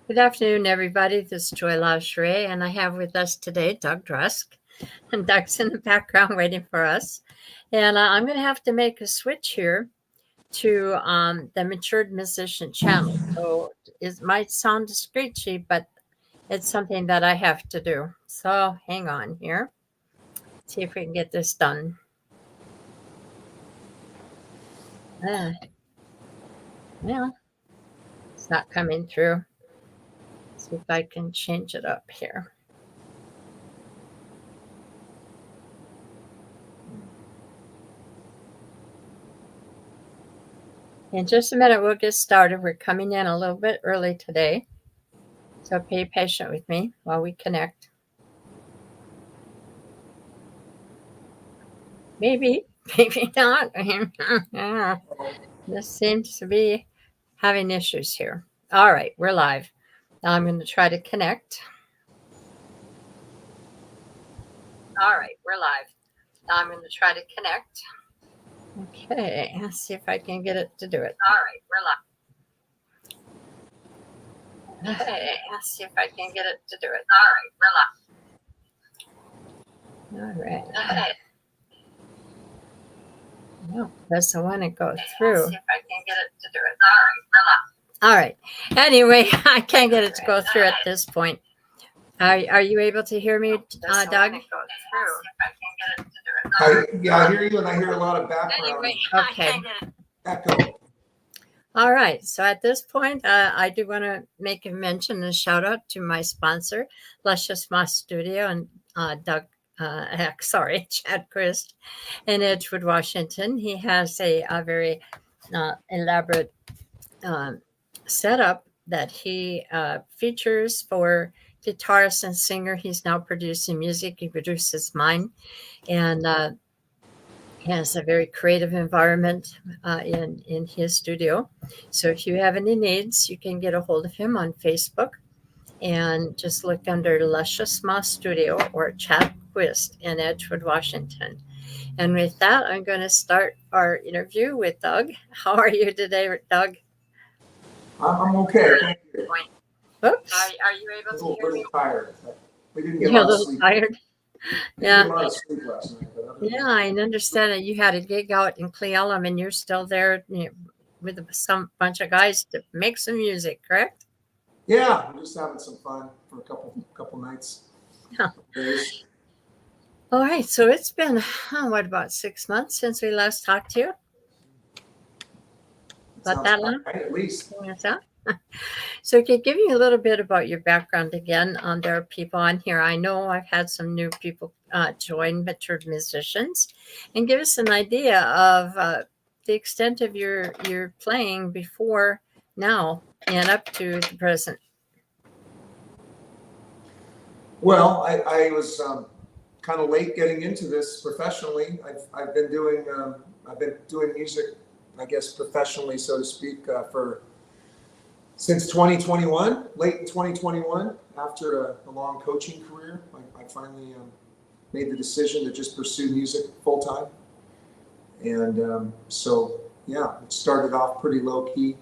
Good afternoon, everybody. This is Joy LaChere, and I have with us today Doug Rusk. And Doug's in the background waiting for us. And I'm going to have to make a switch here to the Matured Musician channel. So it might sound screechy, but it's something that I have to do. So hang on here. See if we can get this done. Well, it's not coming through. See if I can change it up here. In just a minute, we'll get started. We're coming in a little bit early today, so be patient with me while we connect. Maybe, maybe not. This seems to be having issues here. All right, we're live. Now I'm going to try to connect. All right, we're live. Now I'm going to try to connect. Okay, let's see if I can get it to do it. All right, we're live. Okay, let's see if I can get it to do it. All right, we're live. All right. Okay. No, doesn't want to go through. Let's see if I can get it to do it. All right, we're live. All right. Anyway, I can't get it to go through at this point. Are you able to hear me, Doug? I hear you, and I hear a lot of background echo. All right. So at this point, I do want to make a mention and shout out to my sponsor, Luscious Moss Studio, and Chad Christ in Edgewood, Washington. He has a very elaborate setup that he features for guitarist and singer. He's now producing music. He produces mine, and he has a very creative environment in his studio. So if you have any needs, you can get a hold of him on Facebook and just look under Luscious Moss Studio or Chad Quist in Edgewood, Washington. And with that, I'm going to start our interview with Doug. How are you today, Doug? I'm okay. Thank you. Oops. Are you able to hear me? Tired. We didn't get You're a lot of sleep. Tired? Yeah. A lot of sleep last night. Yeah, I understand that you had a gig out in Welome and you're still there with some bunch of guys to make some music, correct? Yeah, we're just having some fun for a couple nights. Huh. All right, so it's been about 6 months since we last talked to you. About that long? Right, at least. So can you give me a little bit about your background again? There are people on here. I know I've had some new people join Matured Musicians, and give us an idea of the extent of your playing before now and up to the present. Well, I was kind of late getting into this professionally. I've been doing music, I guess professionally, so to speak, since 2021, late in 2021. After a long coaching career, I finally made the decision to just pursue music full time. And so yeah, it started off pretty low key.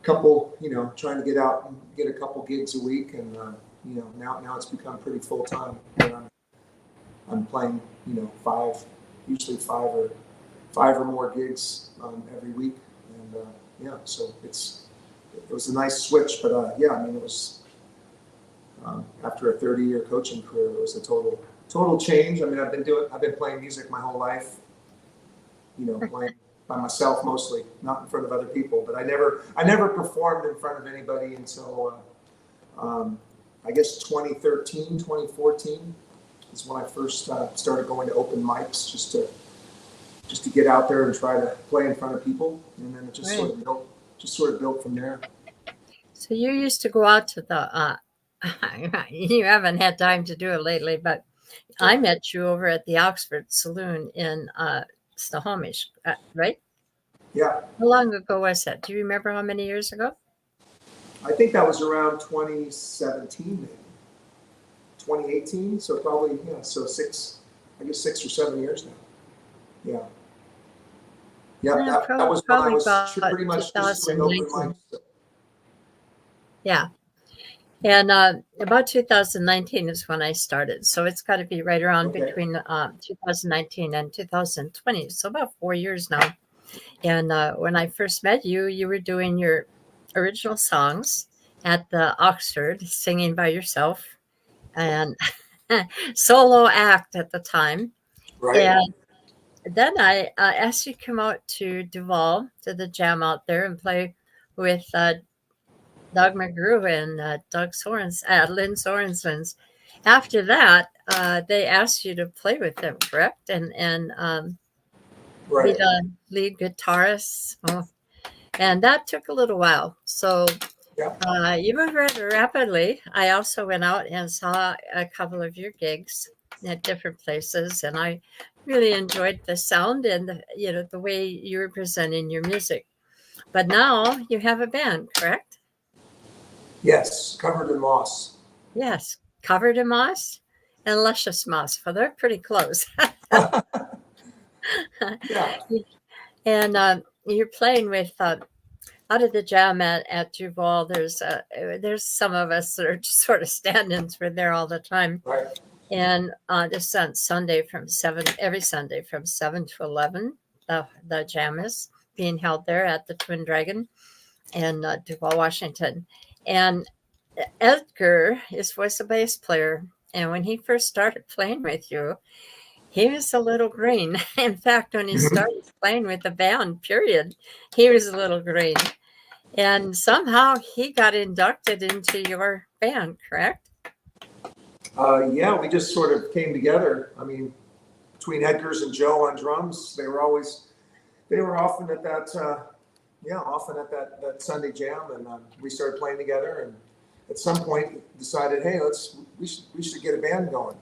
Couple, trying to get out and get a couple gigs a week, and now it's become pretty full time. I'm playing, usually five or more gigs every week, and so it was a nice switch. But it was after a 30-year coaching career, it was a total change. I mean, I've been playing music my whole life, playing by myself mostly, not in front of other people. But I never performed in front of anybody until I guess 2013, 2014 is when I first started going to open mics just to get out there and try to play in front of people, and then it just sort of built from there. So you used to go out to the you haven't had time to do it lately, but I met you over at the Oxford Saloon in Snohomish, right? Yeah. How long ago was that? Do you remember how many years ago? I think that was around 2017, maybe 2018. So probably so 6 or 7 years now. Yeah. That was when I was pretty much just doing open mics. Yeah. And about 2019 is when I started. So it's got to be right around Okay. between 2019 and 2020. So about 4 years now. And when I first met you, you were doing your original songs at the Oxford, singing by yourself, and solo act at the time. Right. And then I asked you to come out to Duval to the jam out there and play with Doug McGrew and Lynn Sorenson's. After that, they asked you to play with them, correct? And be Right. the lead guitarist. Oh, and that took a little while. So Yeah. you moved rather rapidly. I also went out and saw a couple of your gigs at different places, and I really enjoyed the sound and the way you were presenting your music. But now you have a band, correct? Yes. Covered in moss. Yes, covered in moss and luscious moss. Well, they're pretty close. Yeah. And you're playing with out of the jam at Duval. There's some of us that are just sort of stand-ins. We're there all the time. Right. And this on Sunday from 7, every Sunday from 7 to 11, the jam is being held there at the Twin Dragon in Duval, Washington. And Edgar was a bass player. And when he first started playing with you, he was a little green. In fact, when he Mhm. started playing with the band, period, he was a little green. And somehow he got inducted into your band, correct? Yeah, we just sort of came together. I mean, between Edgar's and Joe on drums, they were often at that Sunday jam, and we started playing together. And at some point, decided, hey, we should get a band going.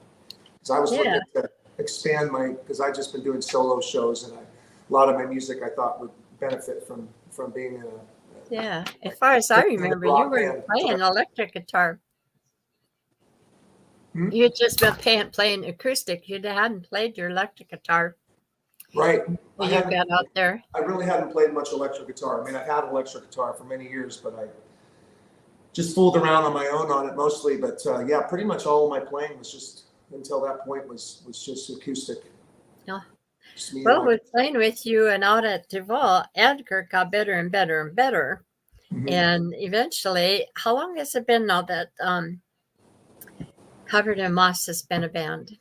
Because I was Yeah. looking to expand because I just been doing solo shows, and a lot of my music I thought would benefit from being in Yeah. As far as I in a remember, you rock weren't band. playing electric guitar. Hmm? You had just been playing acoustic. You hadn't played your electric guitar Right. when you got out there. I really hadn't played much electric guitar. I mean, I've had electric guitar for many years, but I just fooled around on my own on it mostly. But yeah, pretty much all of my playing was just until that point was just acoustic. Yeah. Just me and Well, my. with playing with you and out at Duval, Edgar got better and better and better. Mhm. And eventually, how long has it been now that Covered in Moss has been a band?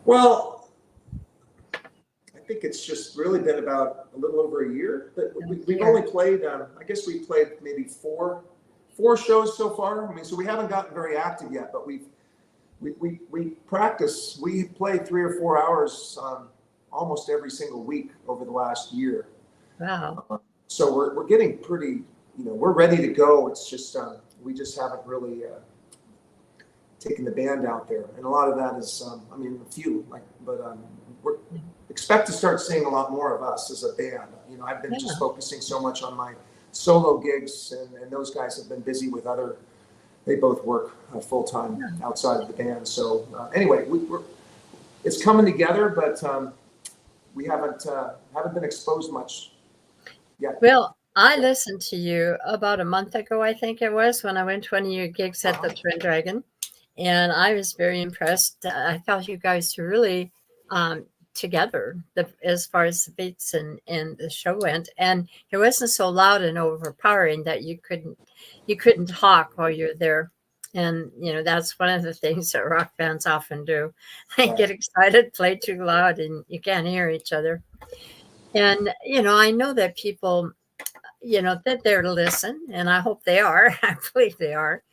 Well, I think it's just really been about a little over a year. But we've Here. only played. I guess we played maybe four shows so far. I mean, so we haven't gotten very active yet, but we practice. We play 3 or 4 hours almost every single week over the last year. Wow. So we're getting pretty. We're ready to go. It's just we just haven't really taken the band out there, and a lot of that is I mean a few but we expect to start seeing a lot more of us as a band. I've been Yeah. just focusing so much on my solo gigs, and those guys have been busy with other. They both work full time outside of the band. So anyway, it's coming together, but we haven't been exposed much yet. Well, I listened to you about a month ago, I think it was, when I went to one of your gigs at the Twin Dragon, and I was very impressed. I thought you guys were really together as far as the beats and the show went, and it wasn't so loud and overpowering that you couldn't talk while you're there. And that's one of the things that rock bands often do. They get excited, play too loud, and you can't hear each other. And I know that people that they're to listen, and I hope they are. I believe they are,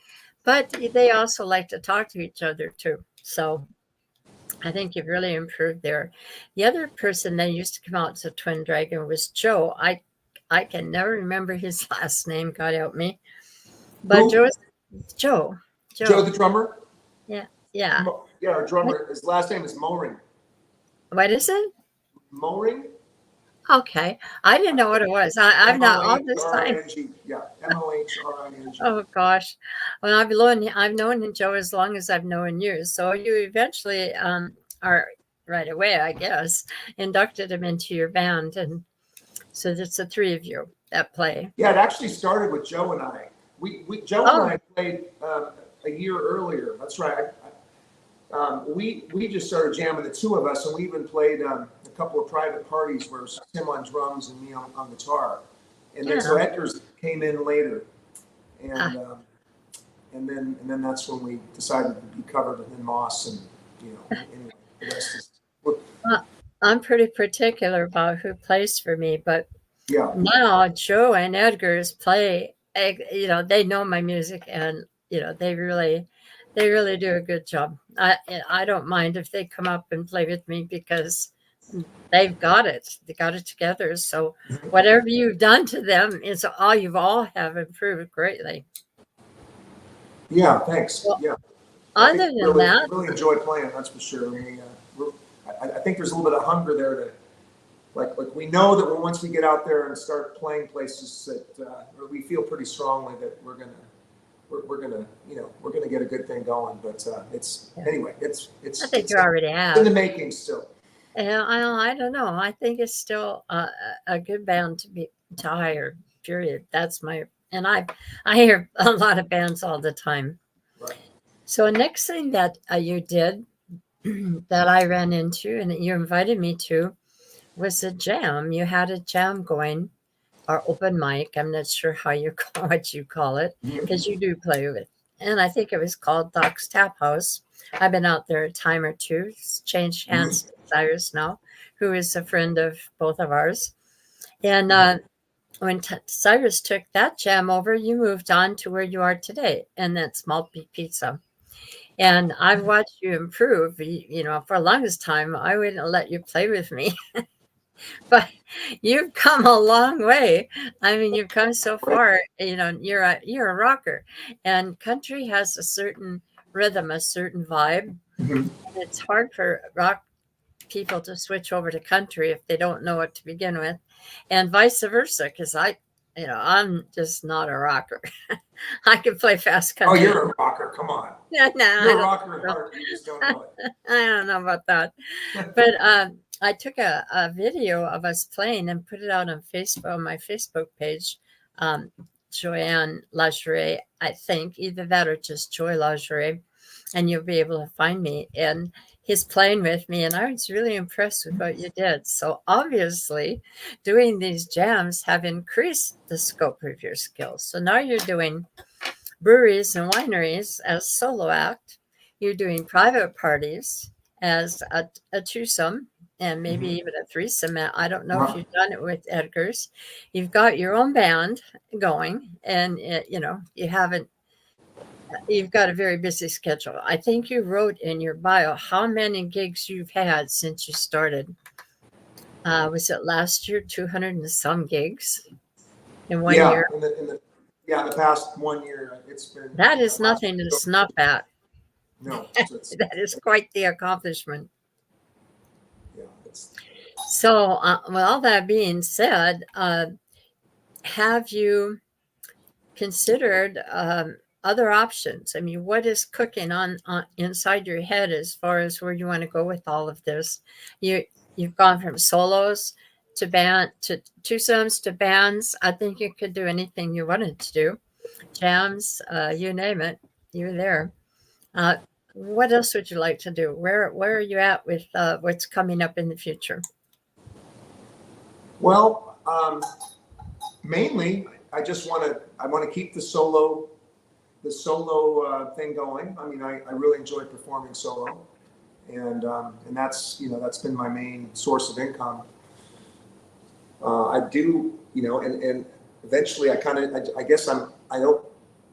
but they also like to talk to each other too. So I think you've really improved there. The other person that used to come out to Twin Dragon was Joe. I can never remember his last name. God help me. But Who? Joe. Joe the drummer. Yeah. Yeah. Yeah, our What, drummer. His last name is Moring. what is it? Moring. Okay. I didn't know what it was. I've M O not all H this R I time. N G. Yeah, Mohring. Oh gosh. Well, I've known Joe as long as I've known you. So you eventually are right away, I guess, inducted him into your band, and so it's the three of you that play. Yeah, it actually started with Joe and I. Joe and Oh, I played a year earlier. That's right. We just started jamming, the two of us, and we even played a couple of private parties where it was him on drums and me on guitar. And then so yeah. Edgar's came in later, Uh, and and then that's when we decided to be covered in Moss, and anyway, the rest is uh, I'm pretty particular about who plays for me, but yeah. now Joe and Edgar's play, they know my music, and they really do a good job. I don't mind if they come up and play with me because they've got it. They got it together. So whatever you've done to them is you've all have improved greatly. Yeah, thanks. Well, Yeah, I think other we than that, really enjoy playing. That's for sure. I think there's a little bit of hunger there to like we know that once we get out there and start playing places that we feel pretty strongly that we're gonna get a good thing going. But it's yeah, anyway, I think it's you already in the have. making still. And I don't know. I think it's still a good band to hire. Period. That's my and I hear a lot of bands all the time. Right. So next thing that you did that I ran into and that you invited me to was a jam. You had a jam going or open mic. I'm not sure how you call what you call it Mhm. because you do play with. And I think it was called Doc's Tap House. I've been out there a time or two. It's changed hands Mhm. to Cyrus now, who is a friend of both of ours. And Mhm. when Cyrus took that jam over, you moved on to where you are today, and that's Maltby Pizza. And I've watched you improve. For the longest time, I wouldn't let you play with me, but you've come a long way. I mean, you've come so Right. far. You're a rocker, and country has a certain rhythm, a certain vibe, and Mhm. it's hard for rock people to switch over to country if they don't know what to begin with, and vice versa. Because I'm just not a rocker. I can play fast Oh, country. you're a rocker. Come on. No, I You're a don't rocker at know. heart. You just don't know I don't know about that. it. But I took a video of us playing and put it out on Facebook, on my Facebook page, um, Joanne Lageray, I think, either that or just Joy Lageray, and you'll be able to find me. And he's playing with me, and I was really impressed with what you did. So obviously, doing these jams have increased the scope of your skills. So now you're doing breweries and wineries as solo act. You're doing private parties as a twosome and maybe Mhm. even a threesome. I don't know if Uh-huh. you've done it with Edgar's. You've got your own band going, and you haven't. You've got a very busy schedule. I think you wrote in your bio how many gigs you've had since you started. Was it last year, 200 and some gigs in one Yeah, year? in the past 1 year, it's been That is last nothing to year. snuff at. No, it's That is quite the accomplishment. yeah, it's So, with all that being said, have you considered other options? I mean, what is cooking on inside your head as far as where you want to go with all of this? You you've gone from solos to band to twosomes to bands. I think you could do anything you wanted to do. Jams, you name it, you're there. Uh, what else would you like to do? Where are you at with what's coming up in the future? well, mainly I want to keep the solo thing going. I mean, I really enjoy performing solo, and that's been my main source of income. I do, and eventually I guess I don't,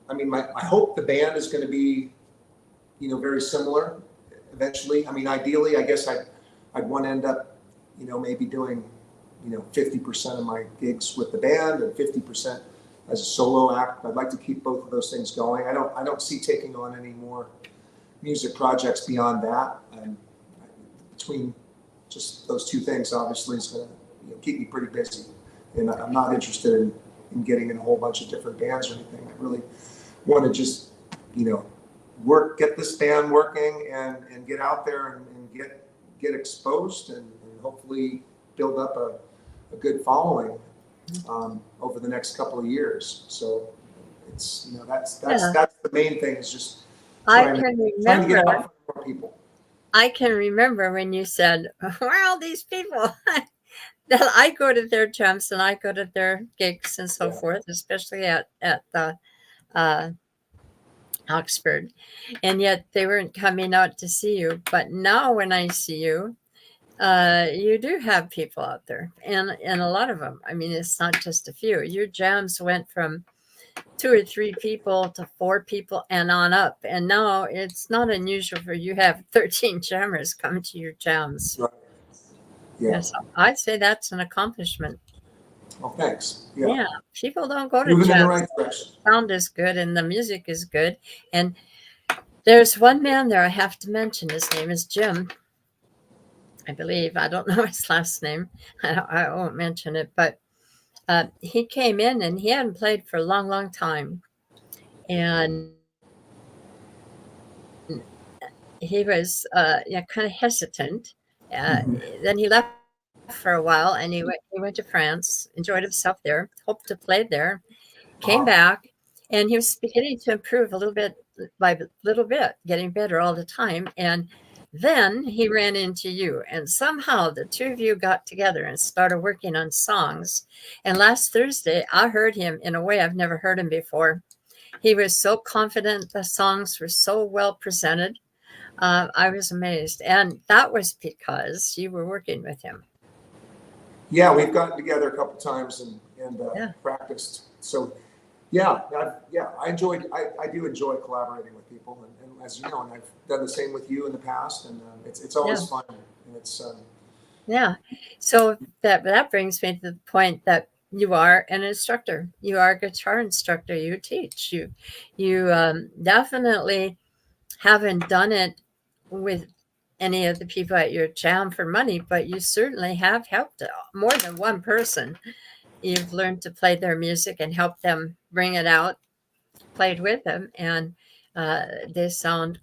I mean, I hope the band is going to be, very similar eventually. I mean, ideally, I guess I'd want to end up, maybe doing, 50% of my gigs with the band and 50% as a solo act. I'd like to keep both of those things going. I don't see taking on any more music projects beyond that. And between just those two things, obviously, is going to keep me pretty busy. And I'm not interested in getting in a whole bunch of different bands or anything. I really want to just, you know, get this band working and get out there and get exposed and hopefully build up a good following over the next couple of years. So It's Yeah. that's the main thing, is just I trying to can trying to get remember. out in front of more people. I can remember when you said, "Where are all these people?" That I go to their jams and I go to their gigs and so Yeah. forth, especially at the uh, Oxford, and yet they weren't coming out to see you. But now when I see you, you do have people out there, and a lot of them. I mean, it's not just a few. Your jams went from 2 or 3 people to 4 people and on up, and now it's not unusual for you have 13 jammers come to your jams. Right. Yeah. Yes, I'd say that's an accomplishment. Well, thanks. Yeah. Yeah, people don't go to Moving in the jams. right direction. The sound is good and the music is good. And there's one man there I have to mention. His name is Jim, I believe. I don't know his last name. I won't mention it, but he came in and he hadn't played for a long, long time. And he was kind of hesitant. Uh, Mhm. then he left for a while and he went to France, enjoyed himself there, hoped to play there, came Uh-huh. back, and he was beginning to improve a little bit by little bit, getting better all the time. And then he ran into you, and somehow the two of you got together and started working on songs. And last Thursday, I heard him in a way I've never heard him before. He was so confident. The songs were so well presented. I was amazed. And that was because you were working with him. Yeah, we've gotten together a couple times and Yeah. practiced. So yeah, I do enjoy collaborating with people, and as you know, and I've done the same with you in the past, and it's Yeah. always fun, and it's Yeah. So that brings me to the point that you are an instructor. You are a guitar instructor. You teach. You definitely haven't done it with any of the people at your jam for money, but you certainly have helped more than one person. You've learned to play their music and help them bring it out, played with them, and they sound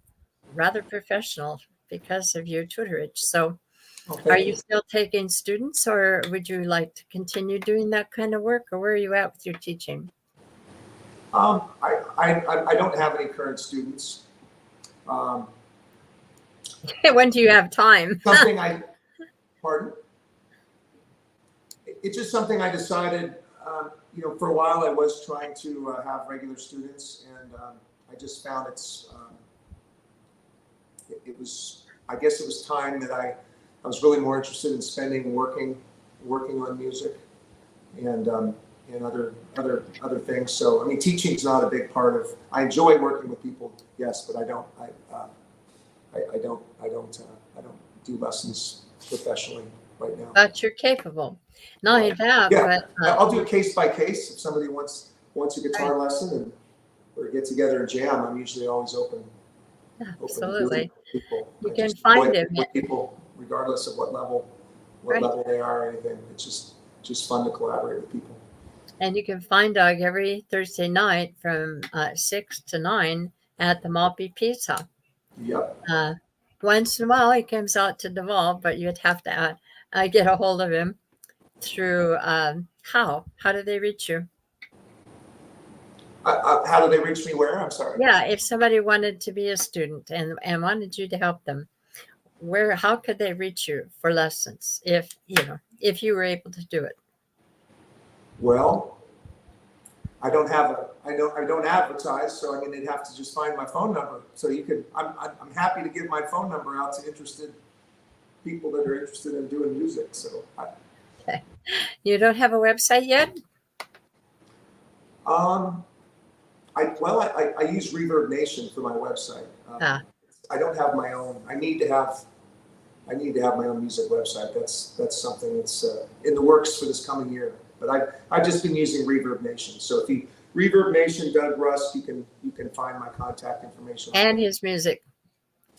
rather professional because of your tutorage. So, oh, are thank you you. still taking students, or would you like to continue doing that kind of work, or where are you at with your teaching? I don't have any current students. Um, When do you have time? something I pardon. It's just something I decided. For a while I was trying to have regular students, and I just found it was, I guess it was time that I was really more interested in spending working on music and other things. So I mean, teaching is not a big part of. I enjoy working with people, yes, but I don't do lessons professionally right now. But you're capable. Not only that, Yeah, but I'll do it case by case. If somebody wants a right, guitar lesson and or get together and jam, I'm usually always open to doing absolutely. it with people. You I can just enjoy find it him, with people, regardless of what right? level they are or anything. It's just fun to collaborate with people. And you can find Doug every Thursday night from 6 to 9 at the Maltby Pizza. Yep. Uh, Once in a while, he comes out to Devolve, but you'd have to get a hold of him through how? How do they reach you? How do they reach me? Where? I'm sorry. Yeah, if somebody wanted to be a student and wanted you to help them, how could they reach you for lessons if you were able to do it? Well, I don't advertise, so I mean they'd have to just find my phone number. So you could. I'm happy to give my phone number out to interested people that are interested in doing music. So Okay. You don't have a website yet? um, I use Reverb Nation for my website. Ah, I don't have my own. I need to have my own music website. That's something that's in the works for this coming year. But I've just been using Reverb Nation. So if you Reverb Nation, Doug Rusk, you can find my contact information and his music.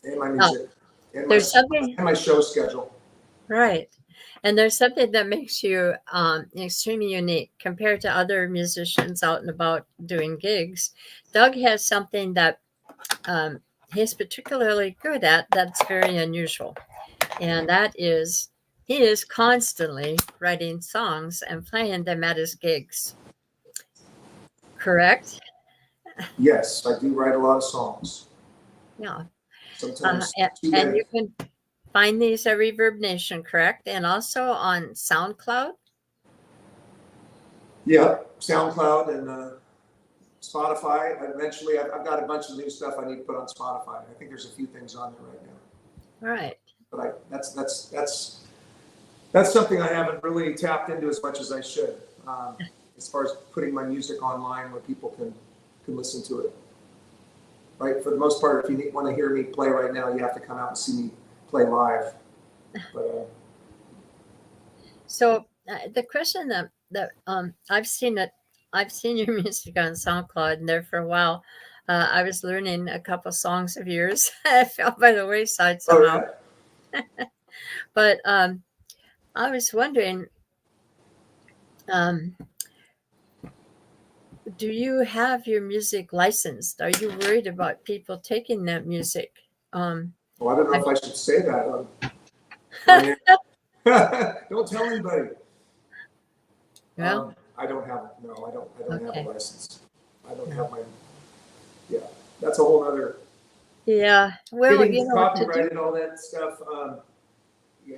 and my Oh, music there's something, and my show schedule. right. And there's something that makes you extremely unique compared to other musicians out and about doing gigs. Doug has something that um, he's particularly good at that's very unusual. And that is, he is constantly writing songs and playing them at his gigs. Correct? Yes, I do write a lot of songs. Yeah. Sometimes too And many. you can find these at Reverb Nation, correct? And also on SoundCloud? Yeah, SoundCloud and Spotify. Eventually, I've got a bunch of new stuff I need to put on Spotify. I think there's a few things on there right now. All right. But that's something I haven't really tapped into as much as I should. As far as putting my music online where people can listen to it. Right, for the most part, if you want to hear me play right now, you have to come out and see me play live. But, So the question that I've seen your music on SoundCloud, and there for a while. I was learning a couple songs of yours. I fell by the wayside somehow. yeah. But I was wondering, do you have your music licensed? Are you worried about people taking that music? Well, I don't know if I should say that. Don't tell anybody. Well, I don't have I don't have okay. a license. I don't have my. Yeah, that's a whole other. Yeah. Well, Getting copyrighted, all that stuff. Yeah.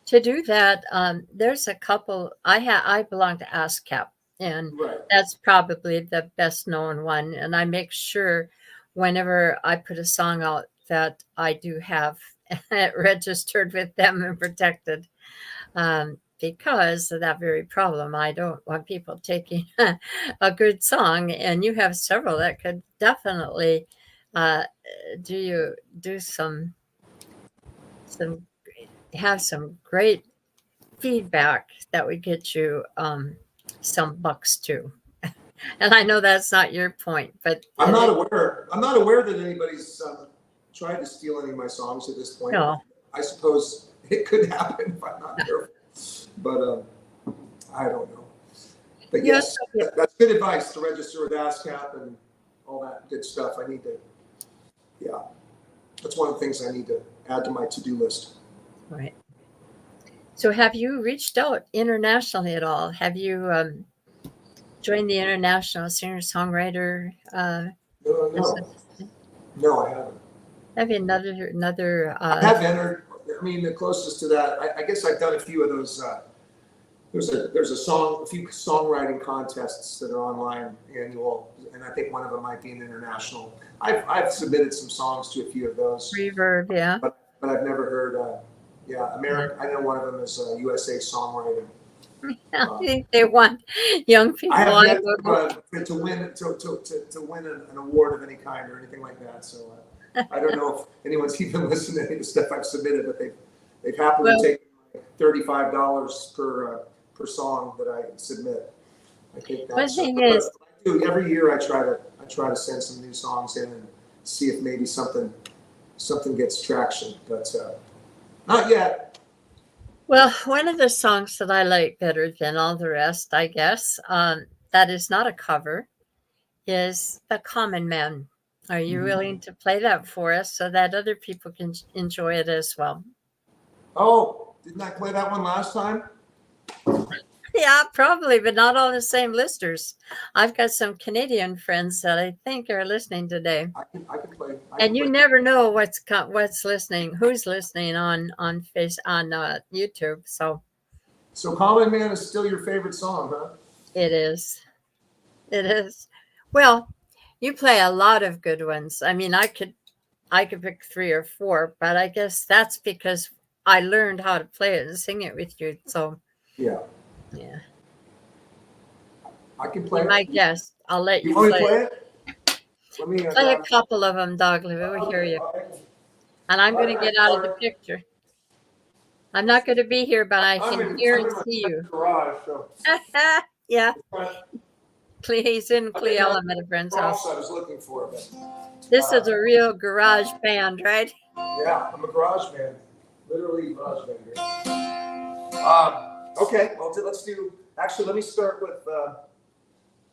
To do that, there's a couple. I belong to ASCAP, and Right. that's probably the best known one. And I make sure whenever I put a song out that I do have it registered with them and protected, because of that very problem. I don't want people taking a good song, and you have several that could definitely do some have some great feedback that would get you some bucks too. And I know that's not your point, but I'm not aware. I'm not aware that anybody's tried to steal any of my songs at this point. No. I suppose it could happen if I'm not careful, but I don't know. But yes, that's good advice to register with ASCAP and all that good stuff. I need to. Yeah, that's one of the things I need to add to my to-do list. Right. So have you reached out internationally at all? Have you joined the International Singer-Songwriter? No, I haven't. That'd be another. I have entered. I mean, the closest to that, I guess I've done a few of those. There's a few songwriting contests that are online annual, and I think one of them might be an international. I've submitted some songs to a few of those. Reverb, yeah. But I've never heard. American. I know one of them is USA Songwriter. I think they want young people. I have yet to win an award of any kind or anything like that. So I don't know if anyone's even listened to any of the stuff I've submitted, but they've happily taken $35 per song that I submit. I think that's. Every year I try to send some new songs in and see if maybe something gets traction, but not yet. Well, one of the songs that I like better than all the rest, I guess, that is not a cover, is The Common Man. Are you willing to play that for us so that other people can enjoy it as well? Oh, didn't I play that one last time? Yeah, probably, but not all the same listeners. I've got some Canadian friends that I think are listening today. I can play. And you never know what's listening, who's listening on YouTube. So Common Man is still your favorite song, huh? It is. It is. Well, you play a lot of good ones. I mean, I could pick 3 or 4, but I guess that's because I learned how to play it and sing it with you. So yeah. I can play. My guess. I'll let you play it. Let me play a couple of them, Doug. Let me hear you. And I'm going to get out of the picture. I'm not going to be here, but I can hear and see you. Garage, so. Yeah. He's in Cleella at a friend's house. I was looking for it. This is a real garage band, right? Yeah, I'm a garage band. Literally garage band here. Okay, well, let's do. Actually, let me start with.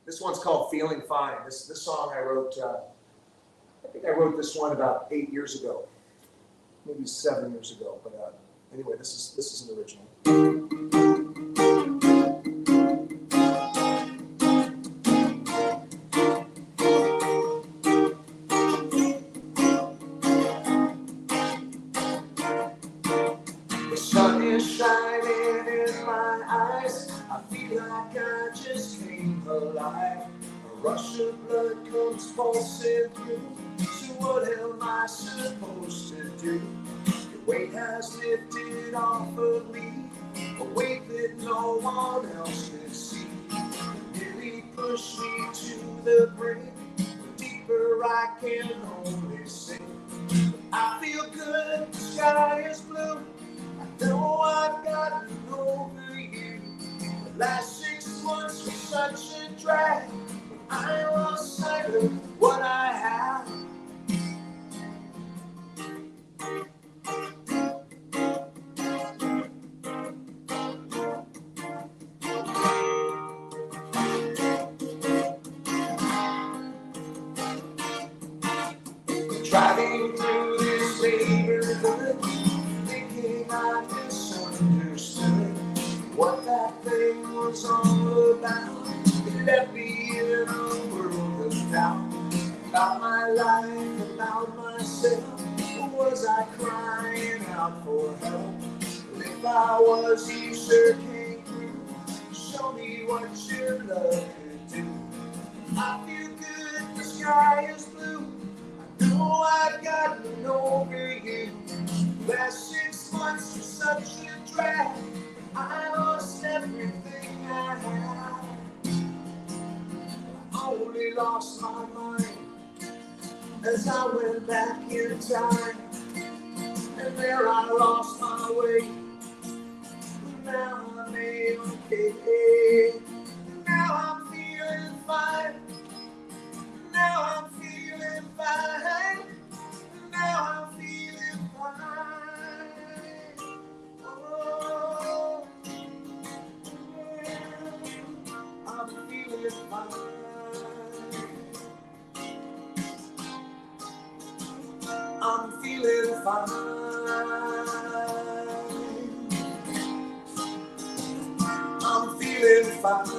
This one's called "Feeling Fine." This song I wrote. I think I wrote this one about 8 years ago, maybe 7 years ago. But anyway, this is an original. alive. A rush of blood comes pulsing through. So what am I supposed to do? The weight has lifted off of me, a weight that no one else could see. Nearly pushed me to the brink, deeper I can only sink. I feel good, the sky is blue. I know I've gotten over you. The last 6 months was such a drag. I lost sight of what I have. Driving through this neighborhood, thinking I misunderstood what that thing was all about. It left me in a world of doubt. About my life, about myself. Was I crying out for help? Well, if I was, you sure came through. Show me what your love could do. I feel good, the sky is blue. No, I've gotten over you. Last 6 months was such a drag. I lost everything I had. I only lost my mind as I went back in time. And there I lost my way. But now I'm okay. Now I'm feeling fine. Now I'm feeling fine. Now I'm feeling fine. Oh, I'm feeling fine. I'm feeling fine. I'm feeling fine.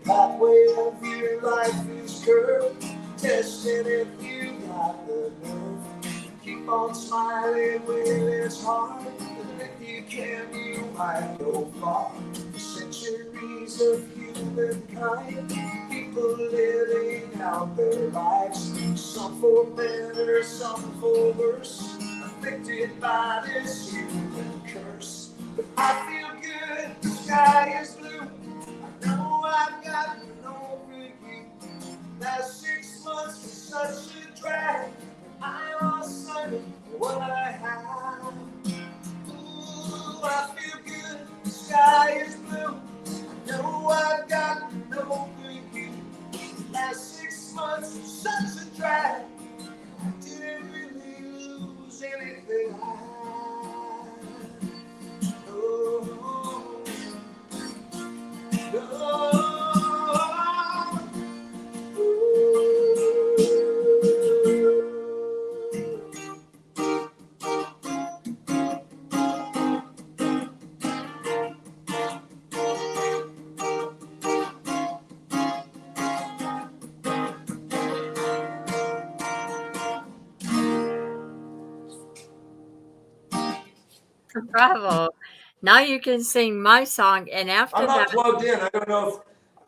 Pathway of your life is curved, testing if you got the nerve. Keep on smiling when it's hard, and if you can, you might go far. Centuries of humankind, people living out their lives, some for better, some for worse, afflicted by this human curse. But I feel good, the sky is blue. No, I've gotten over you. Last 6 months was such a drag. I lost sight of what I have. Ooh, I feel good. The sky is blue. No, I've gotten over you. Last 6 months was such a drag. I didn't really lose anything I had. Oh. Bravo. Now you can sing my song, and after I'm that, not plugged in. I don't know if.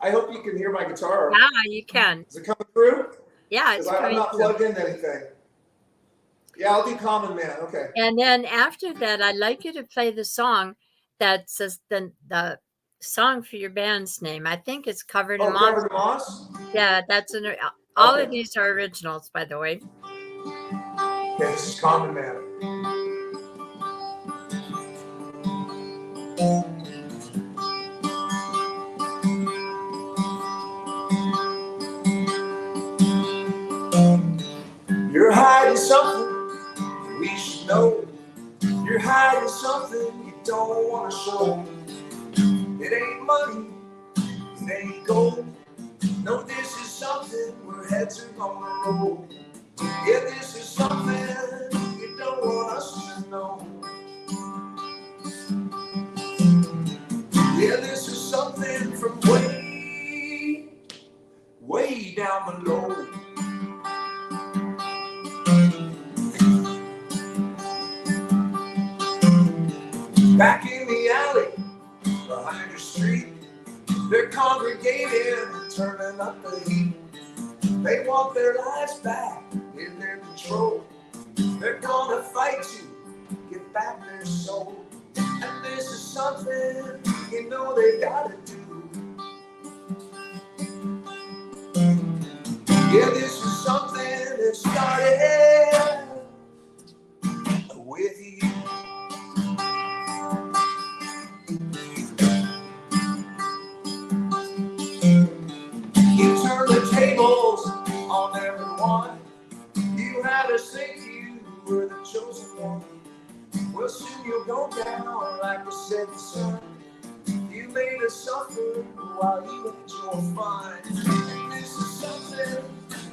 I hope you can hear my guitar. yeah, you can. Is it coming through? Yeah, it's I'm coming not through. plugged into anything. Yeah, I'll do Common Man. Okay. And then after that, I'd like you to play the song that says the song for your band's name. I think it's Covered in Oh, Moss. Covered in Moss? Yeah, that's all of Okay. these are originals, by the way. Okay, this is Common Man. You're hiding something we should know. You're hiding something you don't want to show. It ain't money, it ain't gold. No, this is something where heads are gonna roll. Yeah, this is something you don't want us to know. Yeah, this is something from way, way down below. They're congregating, turning up the heat. They want their lives back in their control. They're gonna fight to get back their soul. And this is something you know they gotta do. Yeah, this is something that started with you. You turn the tables on everyone. You had us think you were the chosen one. Well, soon you'll go down like the setting sun. You made us suffer while you had your fun. And this is something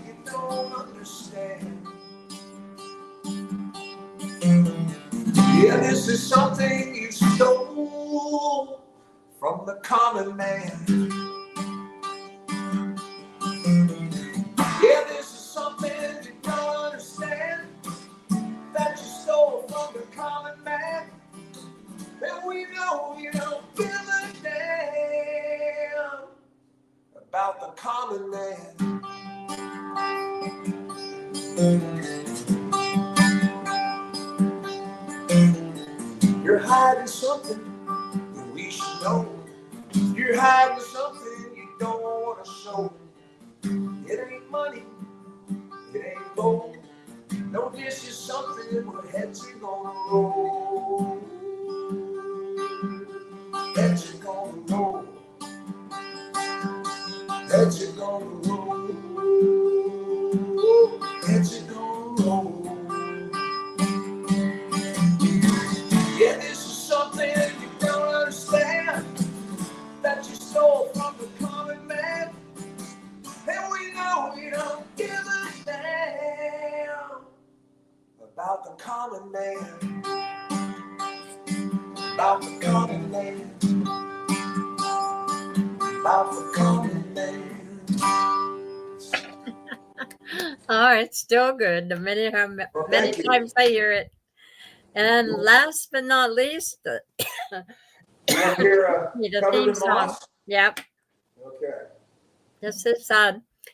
you don't understand. Yeah, this is something you stole from the common man. Yeah, this is something you don't understand, that you stole from the common man. And we know you don't give a damn about the common man. You're hiding something that we should know. You're hiding something you don't want to show. It ain't money, it ain't gold. No, this is something where heads are gonna roll. Heads are gonna roll. Heads are gonna roll. Heads are gonna roll. Yeah, this is something you don't understand, that you stole from the common man. And we know you don't give a damn about the common man. About the common man. About the common man. Oh, it's still good. The many Well, many thank you. times I hear it. And last but not least, You want to hear the Covered theme in song. Moss? Yep, Okay. this is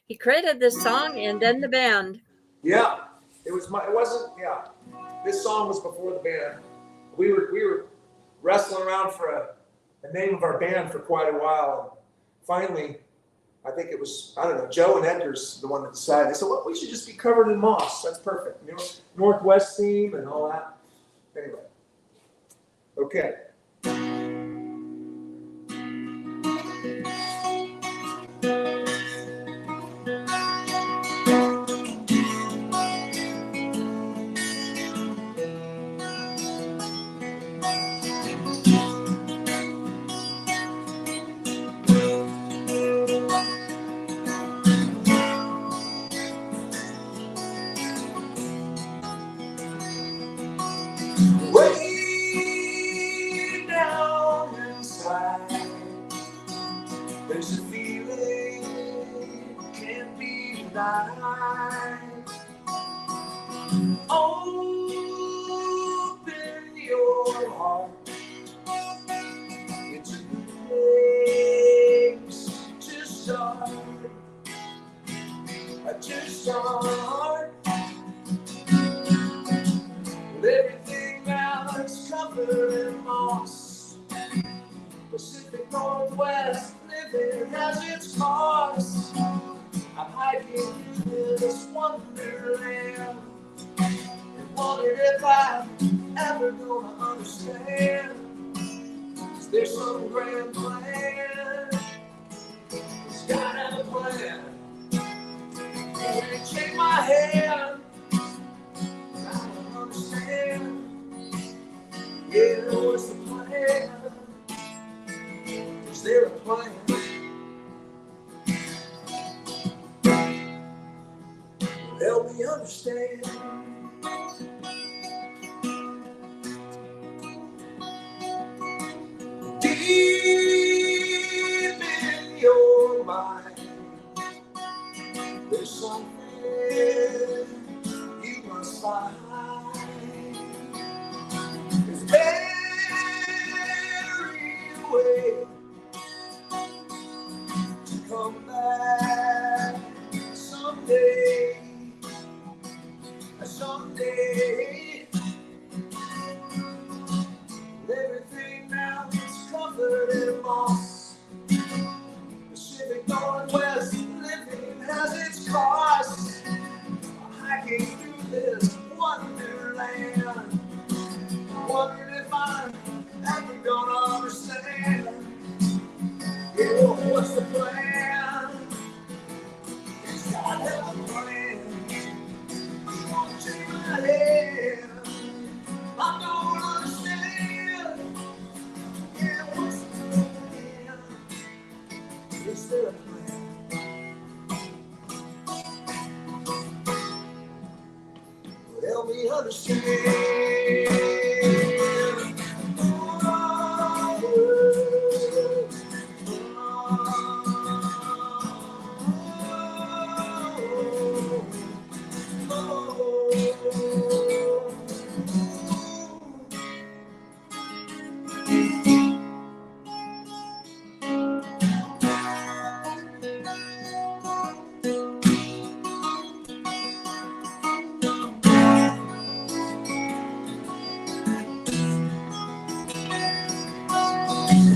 he created this song and then the band. Yeah, it wasn't. Yeah, this song was before the band. We were wrestling around for a name of our band for quite a while. And finally, I think it was, I don't know, Joe and Edgar's the one that decided. They said, well, we should just be covered in moss. That's perfect. You know, Northwest theme and all that. Anyway. Okay. Way down inside, there's a feeling can't be denied. Open your heart, it's a place to start. To start with everything that's covered in moss. Pacific Northwest living has its cost. I'm hiking through this wonderland and wondered if I'm ever gonna understand. Is there some grand plan? It's gotta have a plan. Shake my hand. I don't understand. Yeah, what's the plan? Is there a plan? Help me understand. Deep in your mind, there's something you must find. It's buried away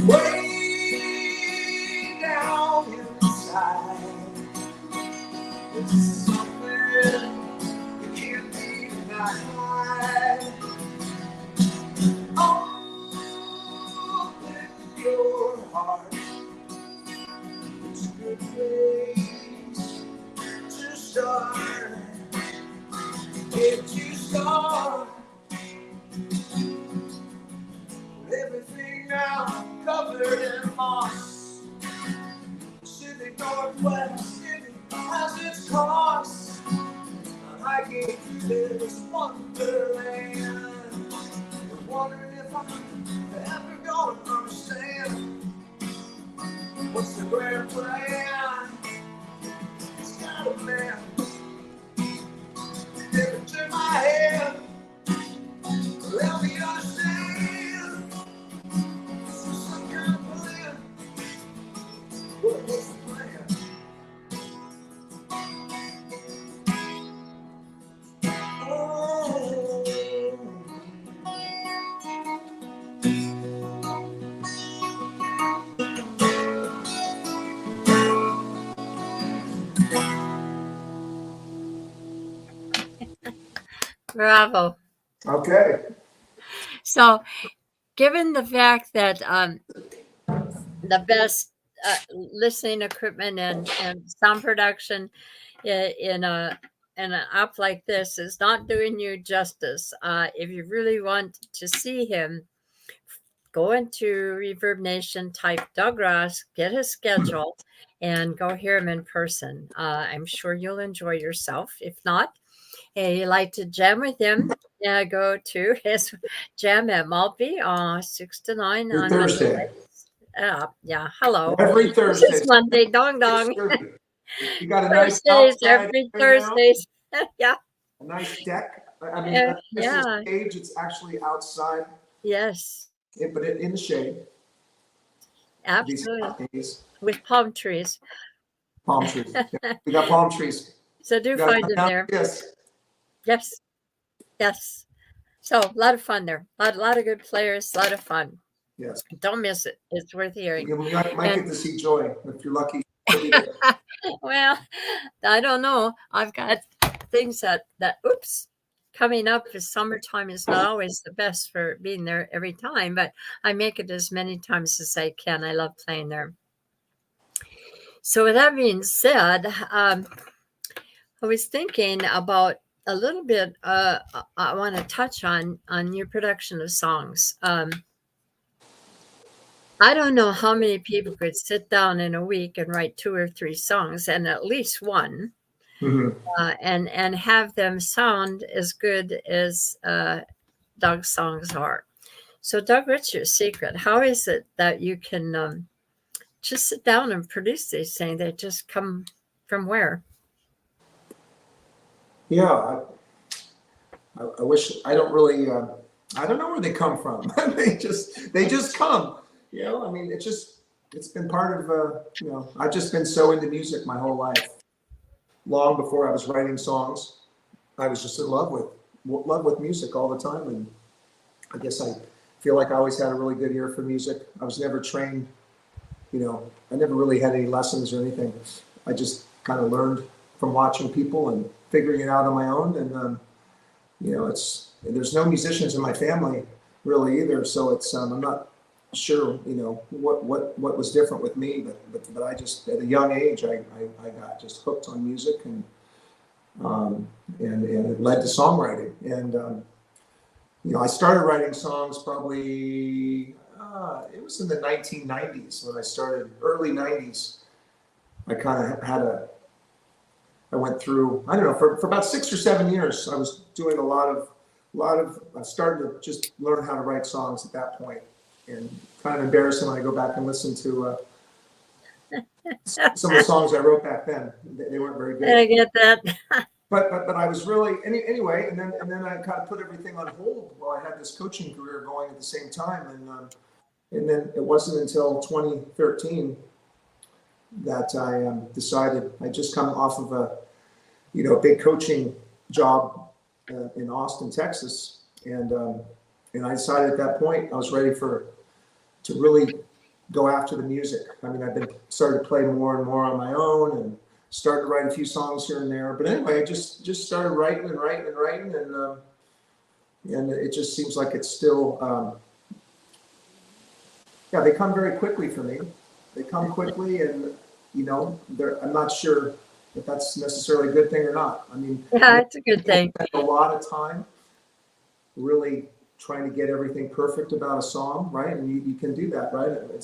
Way down inside, there's something you can't be denied. Open your heart, it's a good place to start. If you start everything now covered in moss, Pacific Northwest, it has its costs. Hiking through this wonderland, I'm wondering if I'm ever gonna understand what's the grand plan. It's got a man, give it to my head, let me understand. Some kind of plan. What's the plan? Bravo. Okay. So, given the fact that the best listening equipment and sound production in an app like this is not doing you justice, if you really want to see him, go into Reverb Nation, type Doug Rusk, get his schedule, and go hear him in person. I'm sure you'll enjoy yourself. If not, and you like to jam with him, go to his jam at Maltby 6 to 9 Every on Thursday. Monday. Yeah, hello. Every This Thursday. is Monday, dong dong. You got a nice Thursdays, outside every right Thursdays. Yeah, now? A nice deck. I mean, yeah, this yeah, stage, it's actually outside, yes, but in the shade. These absolutely. hot days. With palm trees. Palm trees. Yeah, we got palm trees. So do You gotta find come him down there. to this. Yes, yes. So a lot of fun there. A lot of good players, a lot of fun. Yes. Don't miss it. It's worth hearing. You might get And to see Joy if you're lucky. She'll be there. well, I don't know. I've got things that oops coming up. The summertime is not always the best for being there every time, but I make it as many times as I can. I love playing there. So with that being said, I was thinking about a little bit. I want to touch on your production of songs. I don't know how many people could sit down in a week and write 2 or 3 songs, and at least one, Mhm. and have them sound as good as Doug's songs are. So, Doug, what's your secret? How is it that you can just sit down and produce these things? They just come from where? Yeah, I wish I don't really. I don't know where they come from. they just come. You know, I mean, it's been part of. You know, I've just been so into music my whole life. Long before I was writing songs, I was just in love with music all the time, and I guess I feel like I always had a really good ear for music. I was never trained. You know, I never really had any lessons or anything. I just kind of learned from watching people and figuring it out on my own. And you know, there's no musicians in my family really either, so it's I'm not sure, you know, what was different with me, but I just at a young age I got just hooked on music, and it led to songwriting. And you know, I started writing songs probably it was in the 1990s when I started, early 90s. I kind of I went through, I don't know, for about 6 or 7 years, I was doing a lot of I started to just learn how to write songs at that point, and kind of embarrassing when I go back and listen to some of the songs I wrote back then. They weren't very good. I get that. But I was really anyway, and then I kind of put everything on hold while I had this coaching career going at the same time, and then it wasn't until 2013 that I decided. I just come off of a big coaching job in Austin, Texas, and I decided at that point I was ready to really go after the music. I mean, I've been started to play more and more on my own, and started to write a few songs here and there. But anyway, I just started writing, and it just seems like it's still, they come very quickly for me. They come quickly, and I'm not sure if that's necessarily a good thing or not. I mean, Yeah, it's a good thing. I spend a lot of time really trying to get everything perfect about a song, right? And you can do that, right? It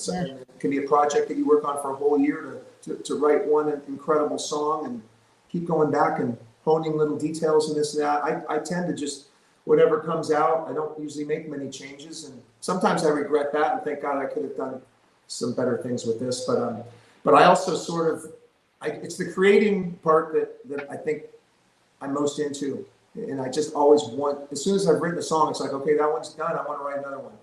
can be a project that you work on for a whole year to write one incredible song, and keep going back and honing little details and this and that. I tend to just, whatever comes out, I don't usually make many changes, and sometimes I regret that and think, God, I could have done some better things with this. But I also it's the creating part that I think I'm most into. And I just always want, as soon as I've written a song, it's like, okay, that one's done. I want to write another one.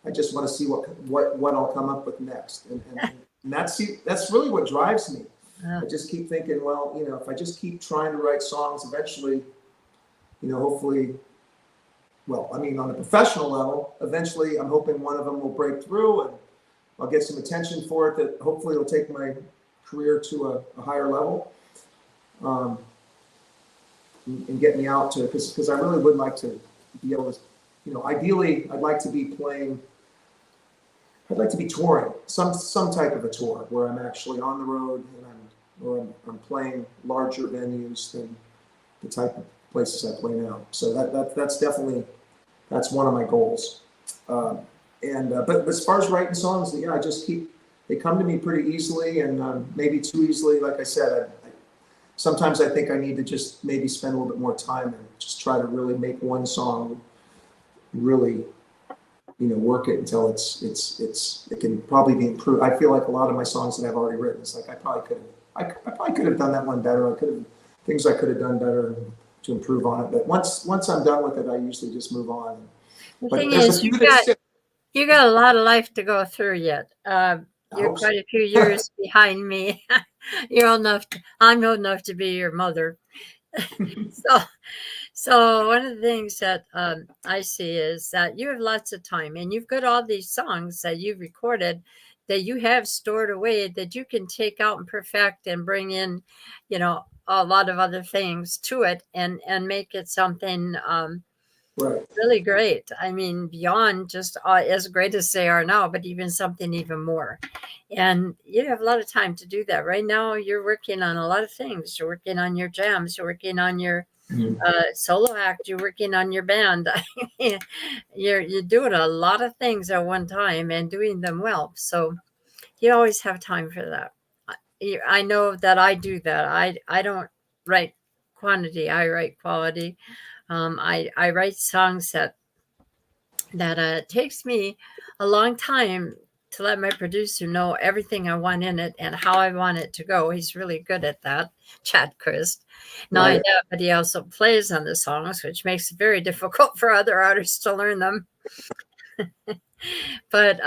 I just want to see what I'll come up with next. And that's really what drives me. I just keep thinking, well, if I just keep trying to write songs, eventually, hopefully, well, I mean, on a professional level, eventually I'm hoping one of them will break through, and I'll get some attention for it that hopefully will take my career to a higher level. And get me out to, because I really would like to be able to, ideally I'd like to be touring, some type of a tour where I'm actually on the road, and I'm playing larger venues than the type of places I play now. So that's definitely, that's one of my goals. But as far as writing songs, I just they come to me pretty easily, and maybe too easily. Like I said, sometimes I think I need to just maybe spend a little bit more time and just try to really make one song really, work it until it can probably be improved. I feel like a lot of my songs that I've already written, it's like I probably could have done that one better. Things I could have done better to improve on it. But once I'm done with it, I usually just move on. The thing is, you got a lot of life to go through yet. You're quite a few years behind me. You're old enough. I'm old enough to be your mother. So one of the things that I see is that you have lots of time, and you've got all these songs that you've recorded that you have stored away that you can take out and perfect and bring in, a lot of other things to it, and make it something really great. I mean, beyond just as great as they are now, but even something even more. And you have a lot of time to do that. Right now, you're working on a lot of things. You're working on your jams. You're working on your solo act. You're working on your band. You're doing a lot of things at one time and doing them well. So you always have time for that. I know that I do that. I don't write quantity. I write quality. I write songs that takes me a long time to let my producer know everything I want in it and how I want it to go. He's really good at that, Chad Christ. Not only that, but he also plays on the songs, which makes it very difficult for other artists to learn them. But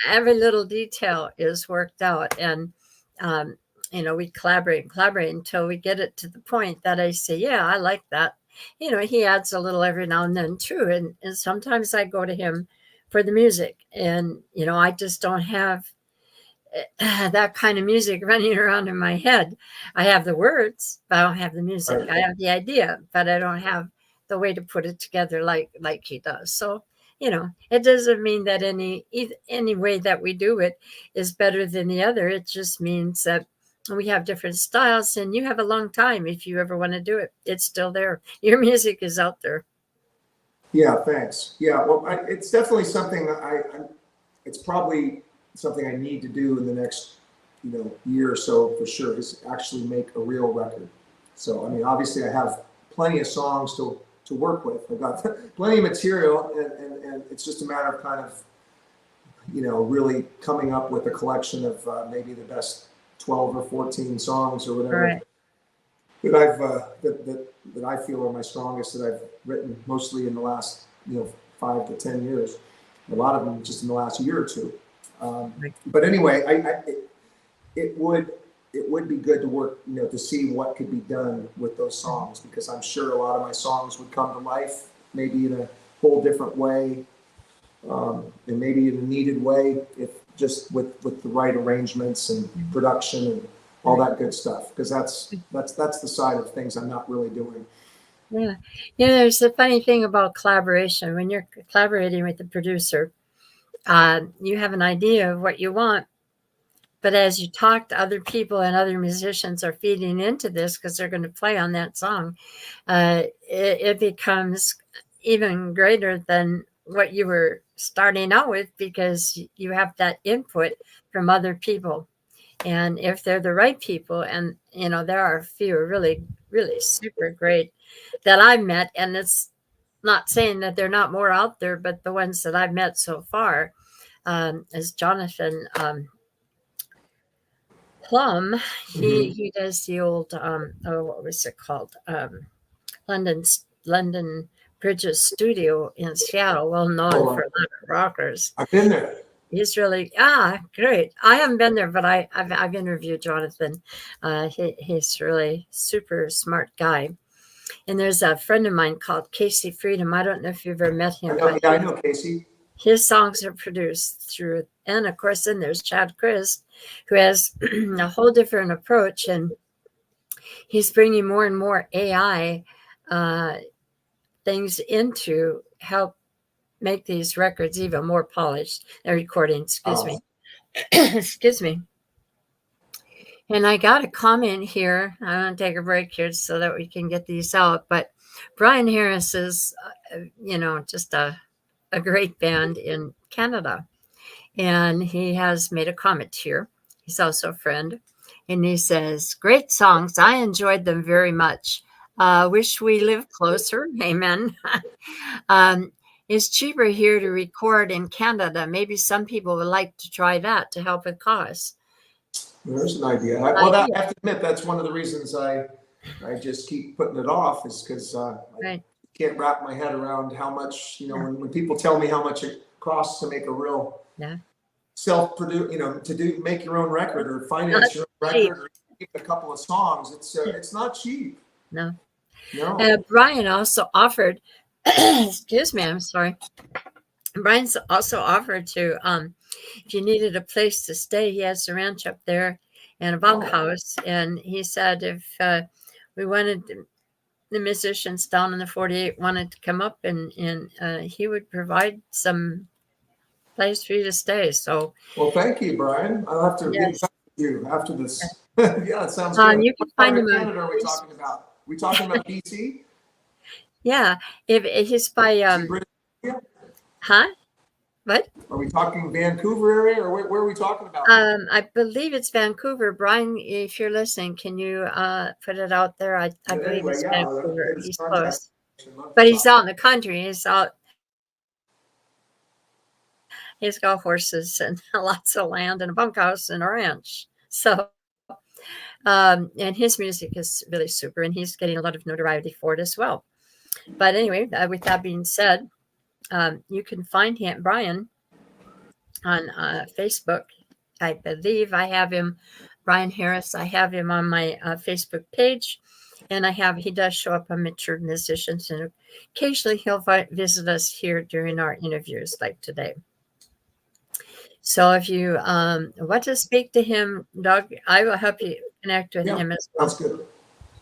every little detail is worked out, and we collaborate until we get it to the point that I say, yeah, I like that. He adds a little every now and then too. And sometimes I go to him for the music, and, I just don't have that kind of music running around in my head. I have the words, but I don't have the music. Right. I have the idea, but I don't have the way to put it together like he does. So, it doesn't mean that any way that we do it is better than the other. It just means that we have different styles, and you have a long time. If you ever want to do it, it's still there. Your music is out there. Yeah, thanks. Yeah, well, it's definitely something it's probably something I need to do in the next, year or so for sure, is actually make a real record. So, I mean, obviously I have plenty of songs to to work with. I've got plenty of material, and it's just a matter of kind of, really coming up with a collection of maybe the best 12 or 14 songs or whatever Right. that I've that I feel are my strongest, that I've written mostly in the last 5 to 10 years. A lot of them just in the last year or two. But anyway, it would be good to work, to see what could be done with those songs, because I'm sure a lot of my songs would come to life, maybe in a whole different way, and maybe in a needed way, if just with the right arrangements and production and all that good stuff, because that's the side of things I'm not really doing. Yeah. There's a funny thing about collaboration. When you're collaborating with the producer, you have an idea of what you want. But as you talk to other people and other musicians are feeding into this because they're going to play on that song, it becomes even greater than what you were starting out with, because you have that input from other people. And if they're the right people, and there are a few really, really super great that I've met, and it's not saying that they're not more out there, but the ones that I've met so far, is Jonathan Plum. He does the old what was it called? London Bridges Studio in Seattle, well known for a lot of rockers. I've been there. He's really great. I haven't been there, but I've interviewed Jonathan. He's really super smart guy. And there's a friend of mine called Casey Freedom. I don't know if you've ever met him. I know Casey. His songs are produced through, and of course, then there's Chad Christ, who has a whole different approach, and he's bringing more and more AI things in to help make these records even more polished. Recordings, excuse me. Excuse me. And I got a comment here. I'm going to take a break here so that we can get these out. But Brian Harris is, just a great band in Canada. And he has made a comment here. He's also a friend. And he says, great songs. I enjoyed them very much. Wish we lived closer. Amen. It's cheaper here to record in Canada. Maybe some people would like to try that to help with costs. There's an idea. I have to admit, that's one of the reasons I just keep putting it off, is because I can't wrap my head around how much, when people tell me how much it costs to make a real self-produce, make your own record or finance your own record or keep a couple of songs. It's not cheap. No. Brian also offered, excuse me, I'm sorry. Brian's also offered to, if you needed a place to stay, he has a ranch up there and a bunkhouse. And he said if we wanted the musicians down in the 48 wanted to come up, and he would provide some place for you to stay. So, well, thank you, Brian. I'll have to get in touch with you after this. Yeah, it sounds good. You can find him. Canada are we talking about? Are we talking about BC? Yeah, if he's by huh? What? Are we talking Vancouver area, or where are we talking about? I believe it's Vancouver. Brian, if you're listening, can you put it out there? I believe it's Vancouver. He's close, but he's out in the country. He's out. He's got horses and lots of land and a bunkhouse and a ranch. So, and his music is really super, and he's getting a lot of notoriety for it as well. But anyway, with that being said, you can find him, Brian, on Facebook. I believe I have him, Brian Harris. I have him on my Facebook page, and he does show up on Mature Musicians, and occasionally he'll visit us here during our interviews like today. So if you want to speak to him, Doug, I will help you connect with him as well. That's good.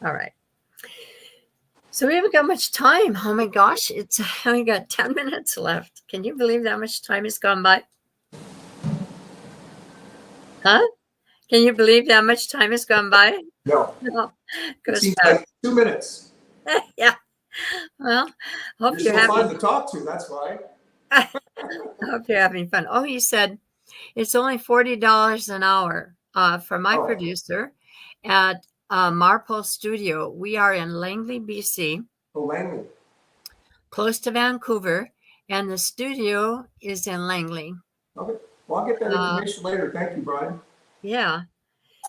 All right. So we haven't got much time. Oh my gosh, it's only got 10 minutes left. Can you believe that much time has gone by? Huh? Can you believe that much time has gone by? No. It seems like 2 minutes. Yeah. Well, hope you're having fun to talk to. That's why. I hope you're having fun. Oh, you said it's only $40 an hour for my producer at Marpole Studio. We are in Langley, BC. Oh, Langley. close to Vancouver, and the studio is in Langley. Okay. Well, I'll get that information later. Thank you, Brian. Yeah.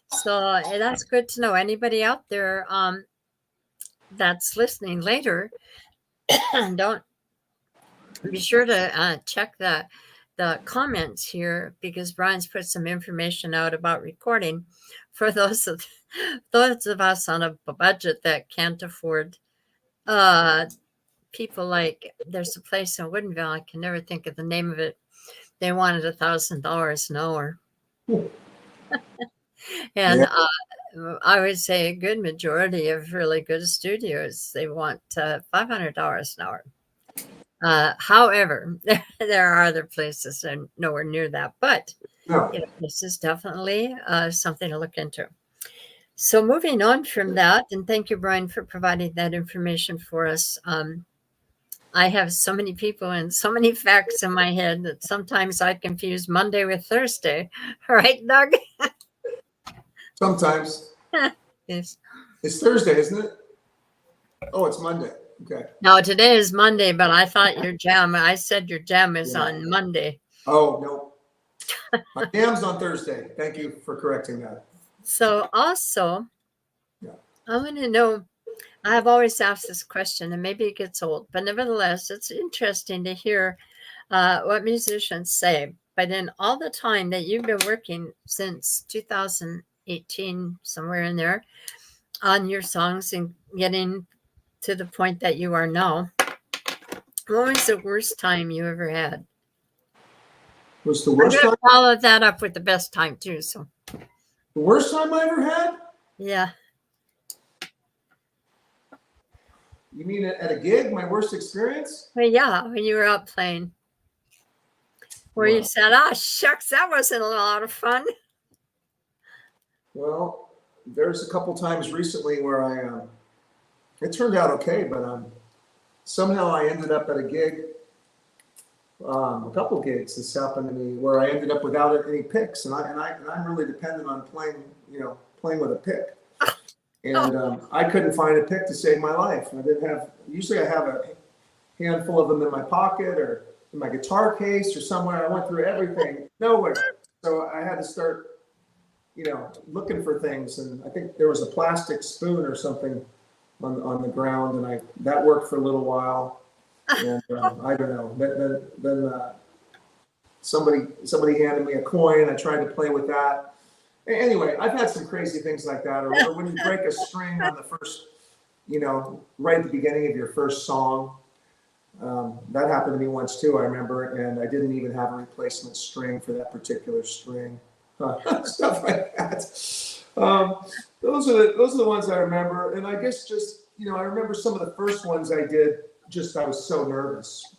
So that's good to know. Anybody out there that's listening later, don't be sure to check the comments here, because Brian's put some information out about recording for those of us on a budget that can't afford people. Like, there's a place in Woodinville, I can never think of the name of it. They wanted $1,000 an hour. And Yeah. I would say a good majority of really good studios, they want $500 an hour. However, there are other places that are nowhere near that, but No. this is definitely something to look into. So moving on from that, and thank you, Brian, for providing that information for us. I have so many people and so many facts in my head that sometimes I confuse Monday with Thursday. Right, Doug? Sometimes. Yes. It's Thursday, isn't it? Oh, it's Monday. Okay. No, today is Monday, but I thought your jam, I said your jam is on Monday. Oh, no. My jam's on Thursday. Thank you for correcting that. So also, I want to know, I've always asked this question, and maybe it gets old, but nevertheless, it's interesting to hear what musicians say. But in all the time that you've been working since 2018, somewhere in there, on your songs and getting to the point that you are now, what was the worst time you ever had? Was the worst time? Follow that up with the best time too. So the worst time I ever had? Yeah. You mean at a gig, my worst experience? Well, yeah, when you were out playing, where you said, "Ah, shucks, that wasn't a lot of fun." Well, there's a couple times recently where it turned out okay, but somehow I ended up at a gig, a couple gigs. This happened to me where I ended up without any picks, and I'm really dependent on playing with a pick. And I couldn't find a pick to save my life. I didn't have. Usually, I have a handful of them in my pocket or in my guitar case or somewhere. I went through everything, nowhere. So I had to start, looking for things. And I think there was a plastic spoon or something on the ground, and that worked for a little while. And I don't know. Then somebody handed me a coin. I tried to play with that. Anyway, I've had some crazy things like that, or when you break a string on the first, right at the beginning of your first song. That happened to me once too, I remember, and I didn't even have a replacement string for that particular string. Stuff like that. Those are the ones I remember, and I guess just I remember some of the first ones I did. I was so nervous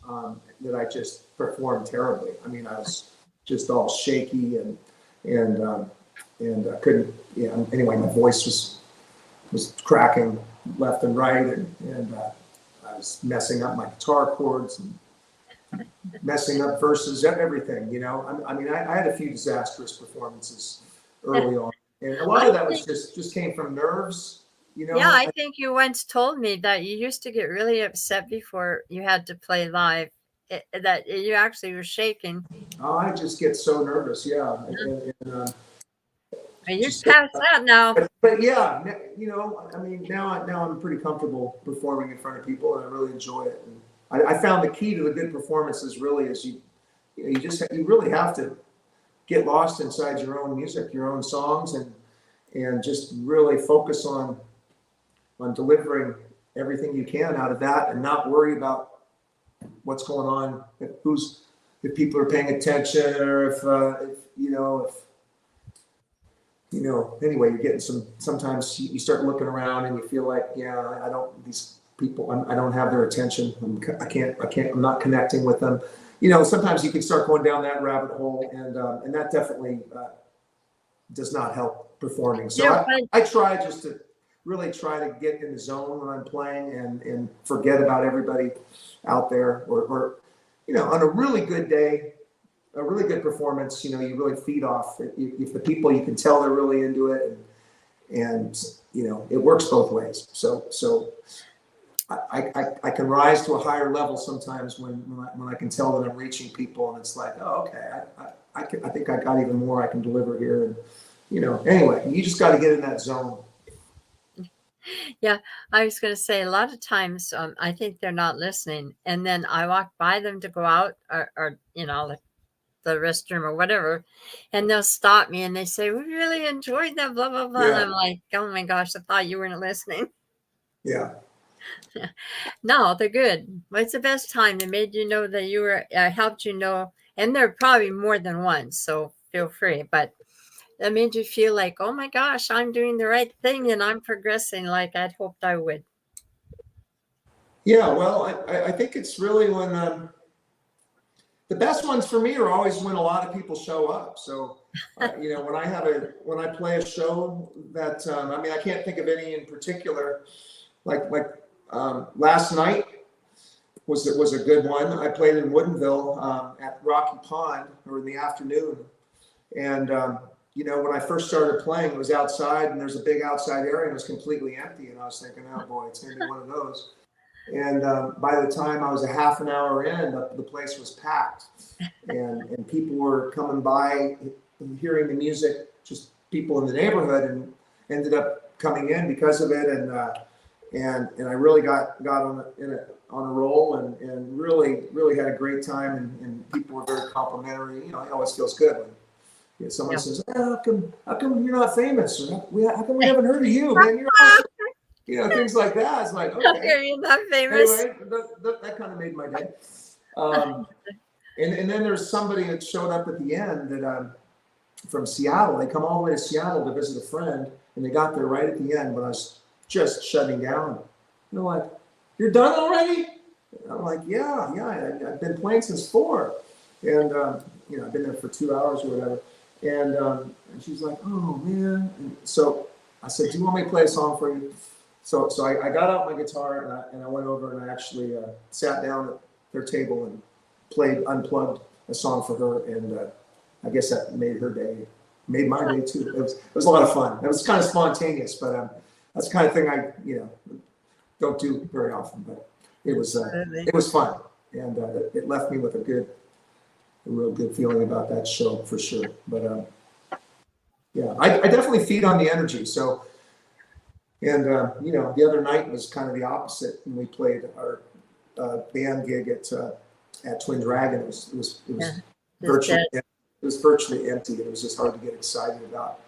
that I just performed terribly. I mean, I was just all shaky and I couldn't. Anyway, my voice was cracking left and right, and I was messing up my guitar chords and messing up verses, everything. I had a few disastrous performances early on, and a lot of that was just came from nerves. Yeah, I think you once told me that you used to get really upset before you had to play live, that you actually were shaking. Oh, I just get so nervous, yeah. And you're past that now. But yeah, now I'm pretty comfortable performing in front of people, and I really enjoy it. And I found the key to the good performances really is you really have to get lost inside your own music, your own songs, and just really focus on delivering everything you can out of that, and not worry about what's going on, if people are paying attention, or anyway, you're getting sometimes you start looking around and you feel like, these people, I don't have their attention. I'm not connecting with them. Sometimes you can start going down that rabbit hole, and that definitely does not help performing. So I try just to really try to get in the zone when I'm playing and forget about everybody out there, or on a really good day, a really good performance, you really feed off. If the people, you can tell they're really into it, and it works both ways. So I can rise to a higher level sometimes when I can tell that I'm reaching people, and it's like, oh, okay, I think I got even more I can deliver here. And, anyway, you just got to get in that zone. Yeah, I was going to say a lot of times I think they're not listening, and then I walk by them to go out or like the restroom or whatever, and they'll stop me and they say, "We really enjoyed that, blah blah blah." And I'm like, "Oh my gosh, I thought you weren't listening." Yeah. No, they're good. What's the best time? They made you know that you were helped you know, and there are probably more than one, so feel free. But that made you feel like, oh my gosh, I'm doing the right thing and I'm progressing like I'd hoped I would. Yeah, well, I think it's really when the best ones for me are always when a lot of people show up. So, when I play a show that I can't think of any in particular. Like last night was a good one. I played in Woodinville at Rocky Pond, or in the afternoon, and when I first started playing, it was outside, and there's a big outside area, and it was completely empty, and I was thinking, oh boy, it's gonna be one of those. And by the time I was a half an hour in, the place was packed, and people were coming by, hearing the music, just people in the neighborhood, and ended up coming in because of it, and I really got on a roll, and really had a great time, and people were very complimentary. It always feels good when someone says, how come you're not famous? Or how come we haven't heard of you, man? You're awesome. Things like that. It's like, okay. You're not famous. Anyway, that kind of made my day. And then there's somebody that showed up at the end that from Seattle. They come all the way to Seattle to visit a friend, and they got there right at the end when I was just shutting down. They're like, "You're done already?" And I'm like, "Yeah. I've been playing since 4, and I've been there for 2 hours or whatever." And she's like, "Oh man!" And so I said, "Do you want me to play a song for you?" So I got out my guitar, and I went over, and I actually sat down at their table and played unplugged a song for her, and I guess that made her day, made my day too. It was a lot of fun. It was kind of spontaneous, but that's the kind of thing I don't do very often. But it was fun, and it left me with a real good feeling about that show for sure. But I definitely feed on the energy. So. And the other night was kind of the opposite, when we played our band gig at Twin Dragon. It was virtually empty. It was just hard to get excited about.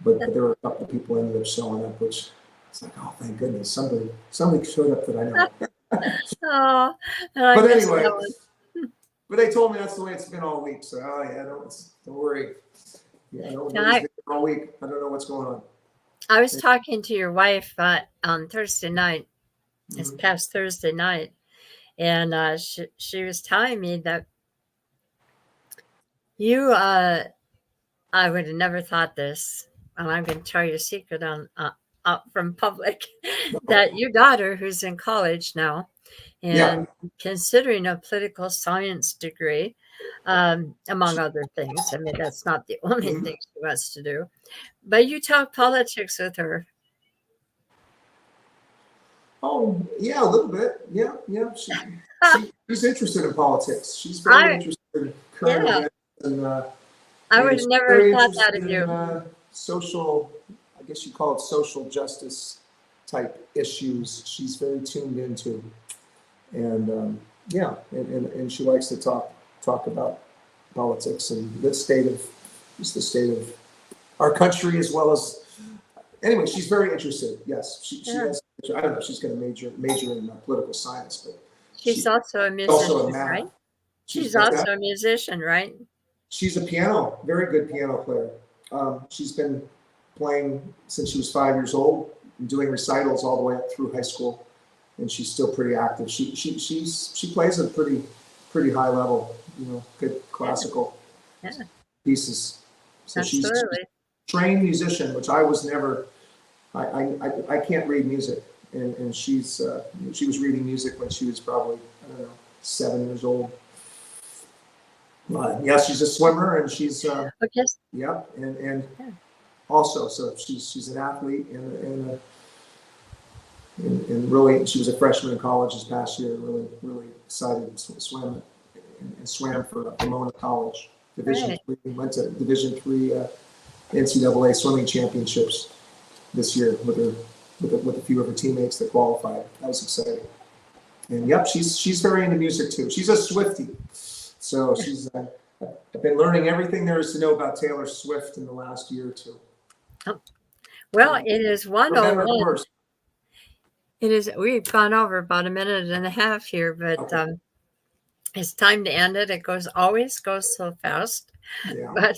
But there were a couple of people ended up showing up, which it's like, oh, thank goodness, somebody showed up that I know. Oh, but anyway, but they told me that's the way it's been all week. So don't worry. Nobody's been all week. I don't know what's going on. I was talking to your wife on Thursday night, this past Thursday night, and she was telling me that you, I would have never thought this, and I'm going to tell you a secret out from public, that your daughter, who's in college now, and considering a political science degree, among other things. I mean, that's not the only thing she wants to do. But you talk politics with her. Oh, yeah, a little bit. Yeah. She's interested in politics. She's very interested in current events. And, I would have never thought that of you. Social, I guess you call it social justice type issues. She's very tuned into. And and she likes to talk about politics and the state of our country, as well as, anyway, she's very interested. Yes, she has. I don't know if she's going to major in political science, but she's also a musician, right? She's also a musician, right? She's a very good piano player. She's been playing since she was 5 years old, and doing recitals all the way up through high school, and she's still pretty active. She plays at a pretty high level, good classical pieces. So she's a trained musician, which I was never. I can't read music, and she was reading music when she was probably, I don't know, 7 years old. She's a swimmer, and she's and also, so she's an athlete and and really, she was a freshman in college this past year. Really excited and swam for Pomona College Division Right. III. Went to Division III NCAA swimming championships this year with a few of her teammates that qualified. That was exciting. And yep, she's very into music too. She's a Swiftie, so she's. I've been learning everything there is to know about Taylor Swift in the last year or two. Well, it is For better or 1:01. worse. It is. We've gone over about a minute and a half here, but Okay. it's time to end it. It always goes so fast. Yeah. But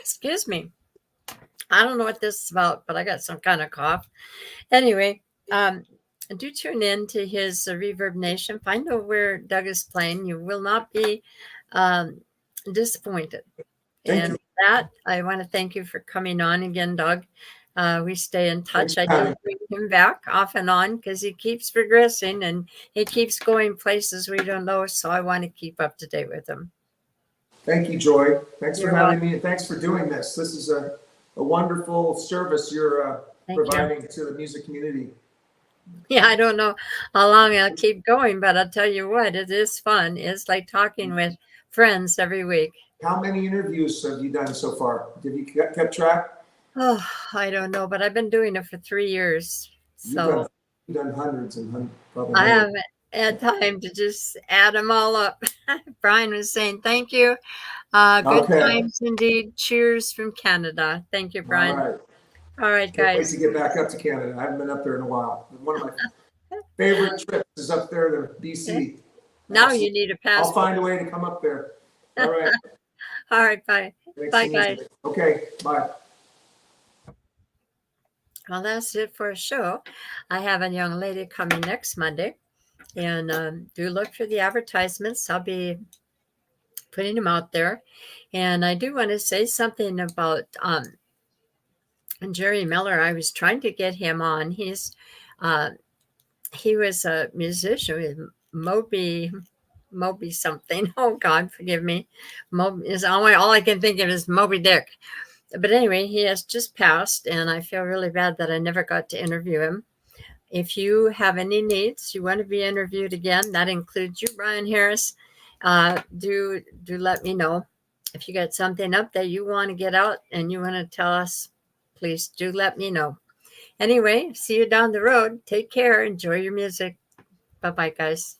excuse me. I don't know what this is about, but I got some kind of cough. Anyway, do tune in to his Reverb Nation. Find out where Doug is playing. You will not be disappointed. Thank And you. with that, I want to thank you for coming on again, Doug. We stay in touch. Thanks I for do bring him back off and on because he keeps progressing and he keeps going places we don't know. So I want to keep up to date with him. Thank you, Joy. Thanks You're for having me, and thanks for doing this. This is a wonderful service you're Thank you. providing to the music community. Yeah, I don't know how long I'll keep going, but I'll tell you what, it is fun. It's like talking with friends every week. How many interviews have you done so far? Have you kept track? Oh, I don't know, but I've been doing it for 3 years. So You've done hundreds and probably I hundreds. haven't had time to just add them all up. Brian was saying, thank you. Good Okay. times indeed. Cheers from Canada. Thank you, Brian. All right, Can't wait guys. to get back up to Canada. I haven't been up there in a while. One of my favorite trips is up there to BC. Now you need a passport. I'll find a way to come up there. All right. All right, bye. Bye, guys. Okay, bye. Well, that's it for a show. I have a young lady coming next Monday, and do look for the advertisements. I'll be putting them out there. And I do want to say something about Jerry Miller. I was trying to get him on. He was a musician with Moby something. Oh God, forgive me. Moby is all I can think of is Moby Dick. But anyway, he has just passed, and I feel really bad that I never got to interview him. If you have any needs, you want to be interviewed again, that includes you, Brian Harris. Do let me know. If you got something up that you want to get out and you want to tell us, please do let me know. Anyway, see you down the road. Take care. Enjoy your music. Bye-bye, guys.